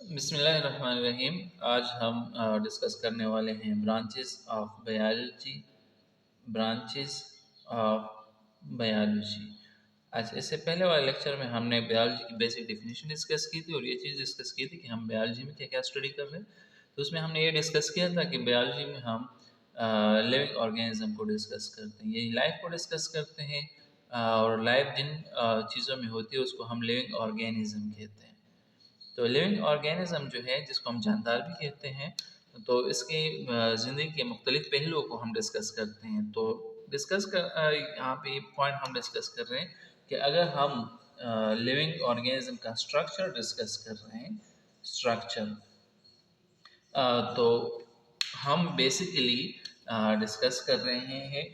बिस्मिल्लाहिर्रहमानिर्रहीम। आज हम डिस्कस करने वाले हैं branches of biology. Branches of biology. अच्छा, इससे पहले वाले लेक्चर में हमने बायोलॉजी की बेसिक डेफिनेशन डिस्कस की थी और ये चीज़ डिस्कस की थी कि हम बायोलॉजी में क्या क्या स्टडी कर रहे हैं। तो उसमें हमने ये डिस्कस किया था कि बायोलॉजी में हम लिविंग ऑर्गेनिज्म को डिस्कस करते हैं, यही लाइफ को डिस्कस करते हैं। और लाइफ जिन चीज़ों में होती है उसको हम लिविंग ऑर्गेनिज्म कहते हैं। तो लिविंग ऑर्गेनिज्म जो है, जिसको हम जानदार भी कहते हैं, तो इसकी ज़िंदगी के मुख्तलिफ पहलुओं को हम डिस्कस करते हैं। तो यहाँ पे पॉइंट हम डिस्कस कर रहे हैं कि अगर हम लिविंग ऑर्गेनिज्म का स्ट्रक्चर डिस्कस कर रहे हैं, स्ट्रक्चर, तो हम बेसिकली डिस्कस कर रहे हैं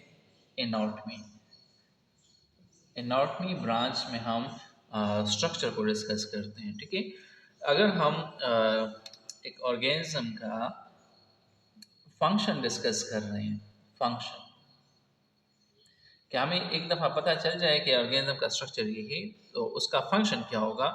एनाटॉमी। एनाटॉमी ब्रांच में हम स्ट्रक्चर को डिस्कस करते हैं। ठीक है, अगर हम एक ऑर्गेनिज्म का फंक्शन डिस्कस कर रहे हैं, फंक्शन, क्या हमें एक दफ़ा पता चल जाए कि ऑर्गेनिज्म का स्ट्रक्चर ये है तो उसका फंक्शन क्या होगा,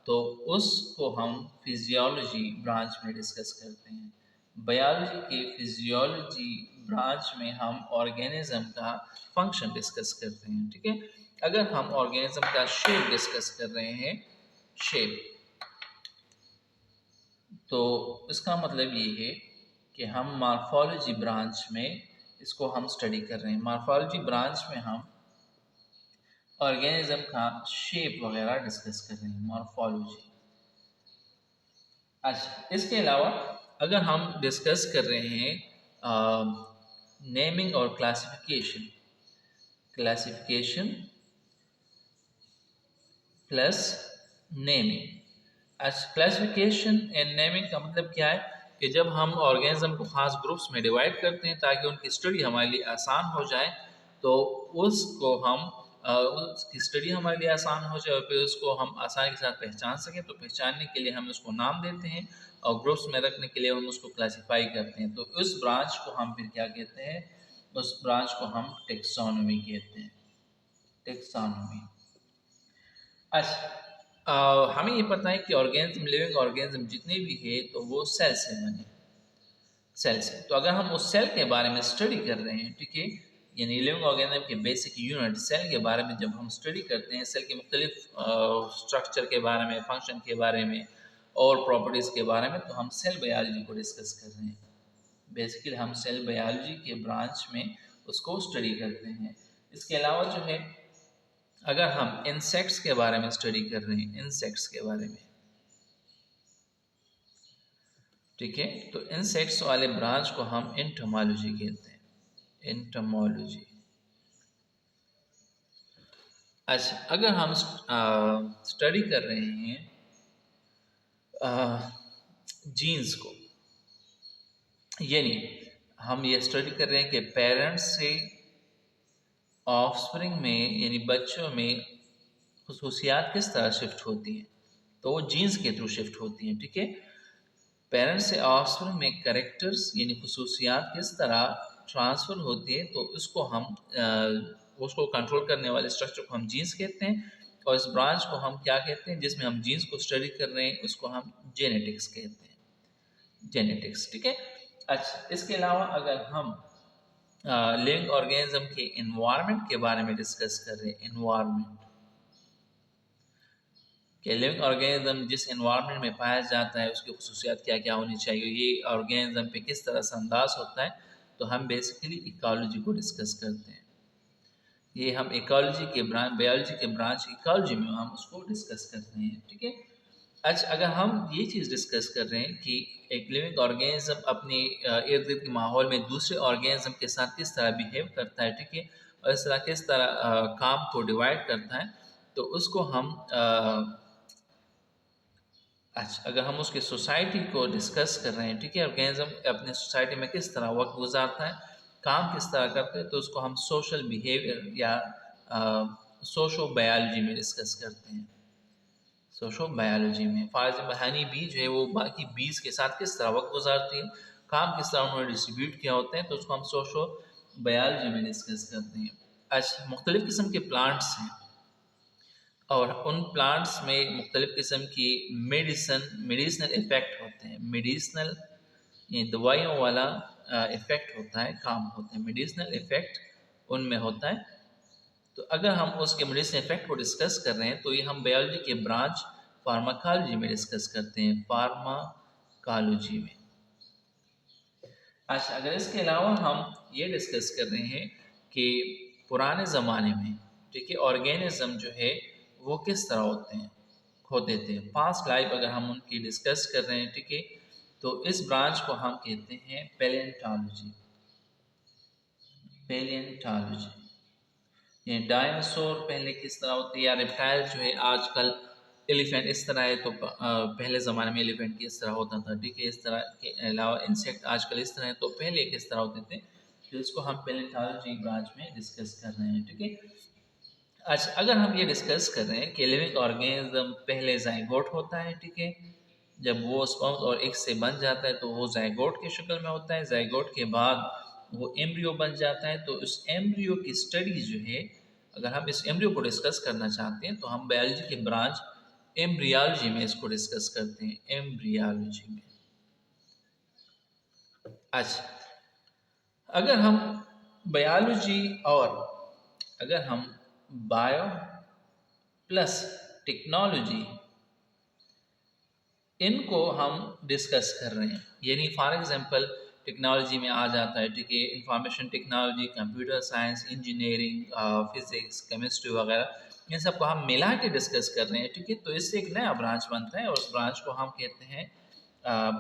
तो उसको हम फिजियोलॉजी ब्रांच में डिस्कस करते हैं। बायोलॉजी के फिजियोलॉजी ब्रांच में हम ऑर्गेनिज्म का फंक्शन डिस्कस करते हैं। ठीक है, अगर हम ऑर्गेनिज्म का शेप डिस्कस कर रहे हैं, शेप, तो इसका मतलब ये है कि हम मॉर्फोलॉजी ब्रांच में इसको हम स्टडी कर रहे हैं। मॉर्फोलॉजी ब्रांच में हम ऑर्गेनिज्म का शेप वगैरह डिस्कस कर रहे हैं, मॉर्फोलॉजी। अच्छा, इसके अलावा अगर हम डिस्कस कर रहे हैं नेमिंग और क्लासिफिकेशन, क्लासिफिकेशन प्लस नेमिंग। अच्छा, क्लासिफिकेशन एंड नेमिंग का मतलब क्या है कि जब हम ऑर्गेनिज्म को खास ग्रुप्स में डिवाइड करते हैं ताकि उनकी स्टडी हमारे लिए आसान हो जाए, तो उसको हम उसकी स्टडी हमारे लिए आसान हो जाए और फिर उसको हम आसानी के साथ पहचान सकें, तो पहचानने के लिए हम उसको नाम देते हैं और ग्रुप्स में रखने के लिए हम उसको क्लासीफाई करते हैं। तो उस ब्रांच को हम फिर क्या कहते हैं, उस ब्रांच को हम टेक्सोनोमी कहते हैं, टेक्सोनोमी। अच्छा, हमें ये पता है कि ऑर्गेनिज्म, लिविंग ऑर्गेनिज्म जितने भी है तो वो सेल से बने, सेल से। तो अगर हम उस सेल के बारे में स्टडी कर रहे हैं, ठीक है, यानी लिविंग ऑर्गेनिज्म के बेसिक यूनिट सेल के बारे में जब हम स्टडी करते हैं, सेल के मुख्तलिफ स्ट्रक्चर के बारे में, फंक्शन के बारे में और प्रॉपर्टीज़ के बारे में, तो हम सेल बायोलॉजी को डिस्कस कर रहे हैं। बेसिकली हम सेल बायोलॉजी के ब्रांच में उसको स्टडी करते हैं। इसके अलावा जो है, अगर हम इंसेक्ट्स के बारे में स्टडी कर रहे हैं, इंसेक्ट्स के बारे में, ठीक है, तो इंसेक्ट्स वाले ब्रांच को हम एंटोमोलॉजी कहते हैं, एंटोमोलॉजी। अच्छा, अगर हम स्टडी कर रहे हैं जीन्स को, यानी हम ये स्टडी कर रहे हैं कि पेरेंट्स से ऑफस्प्रिंग में, यानी बच्चों में खसूसियात किस तरह शिफ्ट होती हैं, तो वो जीन्स के थ्रू शिफ्ट होती हैं। ठीक है, पेरेंट्स से ऑफस्प्रिंग में कैरेक्टर्स यानी खसूसियात किस तरह ट्रांसफ़र होती है, तो उसको कंट्रोल करने वाले स्ट्रक्चर को हम जीन्स कहते हैं। और इस ब्रांच को हम क्या कहते हैं, जिसमें हम जीन्स को स्टडी कर रहे हैं, उसको हम जेनेटिक्स कहते हैं, जेनेटिक्स। ठीक है, अच्छा, इसके अलावा अगर हम लिविंग ऑर्गेनिज्म के इन्वायरमेंट के बारे में डिस्कस कर रहे हैं, इन्वायरमेंट, कि लिविंग ऑर्गेनिज्म जिस एनवायरनमेंट में पाया जाता है उसकी खसूसियात क्या क्या होनी चाहिए, ये ऑर्गेनिज्म पे किस तरह से अंदाज होता है, तो हम बेसिकली इकोलॉजी को डिस्कस करते हैं। ये हम इकोलॉजी के ब्रांच, बायोलॉजी के ब्रांच इकोलॉजी में हम उसको डिस्कस कर रहे हैं। ठीक है, अच्छा, अगर हम ये चीज़ डिस्कस कर रहे हैं कि एक लिविंग ऑर्गेनिज्म अपने इर्द गिर्द के माहौल में दूसरे ऑर्गेनिज्म के साथ किस तरह बिहेव करता है, ठीक है, और इस तरह किस तरह काम को डिवाइड करता है, तो उसको हम अच्छा, अगर हम उसकी सोसाइटी को डिस्कस कर रहे हैं, ठीक है, ऑर्गेनिज्म अपने सोसाइटी में किस तरह वक्त गुजारता है, काम किस तरह करते हैं, तो उसको हम सोशल बिहेवियर या सोशो बायोलॉजी में डिस्कस करते हैं। सोशो बायोलॉजी में फॉर एग्जाम्पल हनी बी जो है वो बाकी बीज के साथ किस तरह वक्त गुजारती है, काम किस तरह उन्होंने डिस्ट्रीब्यूट किया होते हैं, तो उसको हम सोशो बायोलॉजी में डिस्कस करते हैं। अच्छा, मुख्तलिफ़ किस्म के प्लांट्स हैं, और उन प्लांट्स में मुख्तलिफ़ किस्म की मेडिसिनल इफ़ेक्ट होते हैं। मेडिसिनल ये दवाइयों वाला इफ़ेक्ट होता है, काम होते हैं, मेडिसिनल इफ़ेक्ट उनमें होता है। तो अगर हम उसके मेडिसिन इफ़ेक्ट को डिस्कस कर रहे हैं तो ये हम बायोलॉजी के ब्रांच फार्माकोलॉजी में डिस्कस करते हैं, फार्माकोलॉजी में। अच्छा, अगर इसके अलावा हम ये डिस्कस कर रहे हैं कि पुराने ज़माने में, ठीक है, ऑर्गेनिज़म जो है वो किस तरह होते थे, पास्ट लाइफ अगर हम उनकी डिस्कस कर रहे हैं, ठीक है, तो इस ब्रांच को हम कहते हैं पैलियोंटोलॉजी। पैलियोंटोलॉजी ये डायनासोर पहले किस तरह होते हैं, या रेप्टाइल जो है आजकल एलिफेंट इस तरह है, तो पहले ज़माने में एलिफेंट किस तरह होता था, ठीक है, इस तरह के अलावा इंसेक्ट आजकल इस तरह है, तो पहले किस तरह होते थे, तो इसको हम पैलियोंटोलॉजी ब्रांच में डिस्कस कर रहे हैं, ठीक है। अच्छा, अगर हम ये डिस्कस कर रहे हैं कि लिविंग ऑर्गेनिज्म पहले जाइगोट होता है, ठीक है, जब वो स्पर्म और एग से बन जाता है तो वो जाइगोट की शक्ल में होता है। जाइगोट के बाद वो एम्ब्रियो बन जाता है। तो इस एम्ब्रियो की स्टडी जो है, अगर हम इस एम्ब्रियो को डिस्कस करना चाहते हैं तो हम बायोलॉजी के ब्रांच एम्ब्रियोलॉजी में इसको डिस्कस करते हैं, एम्ब्रियोलॉजी में। अच्छा, अगर हम बायोलॉजी और अगर हम बायो प्लस टेक्नोलॉजी इनको हम डिस्कस कर रहे हैं, यानी फॉर एग्जांपल टेक्नोलॉजी में आ जाता है, ठीक है, information technology, computer science, engineering, physics, chemistry वगैरह, इन सब को हम मिला के डिस्कस कर रहे हैं, ठीक है। तो इससे एक नया ब्रांच बनता है और उस ब्रांच को हम कहते हैं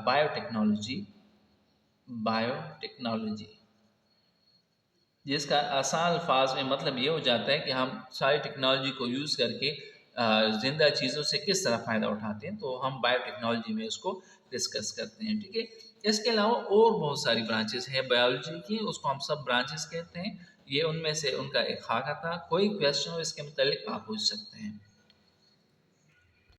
बायोटेक्नोलॉजी। बायोटेक्नोलॉजी जिसका आसान अल्फाज में मतलब ये हो जाता है कि हम सारी टेक्नोलॉजी को यूज़ करके ज़िंदा चीज़ों से किस तरह फ़ायदा उठाते हैं, तो हम बायोटेक्नोलॉजी में इसको डिस्कस करते हैं, ठीक है। इसके अलावा और बहुत सारी ब्रांचेस हैं बायोलॉजी की, उसको हम सब ब्रांचेस कहते हैं। ये उनमें से उनका एक खाका था। कोई क्वेश्चन हो इसके मतलब आप पूछ सकते हैं।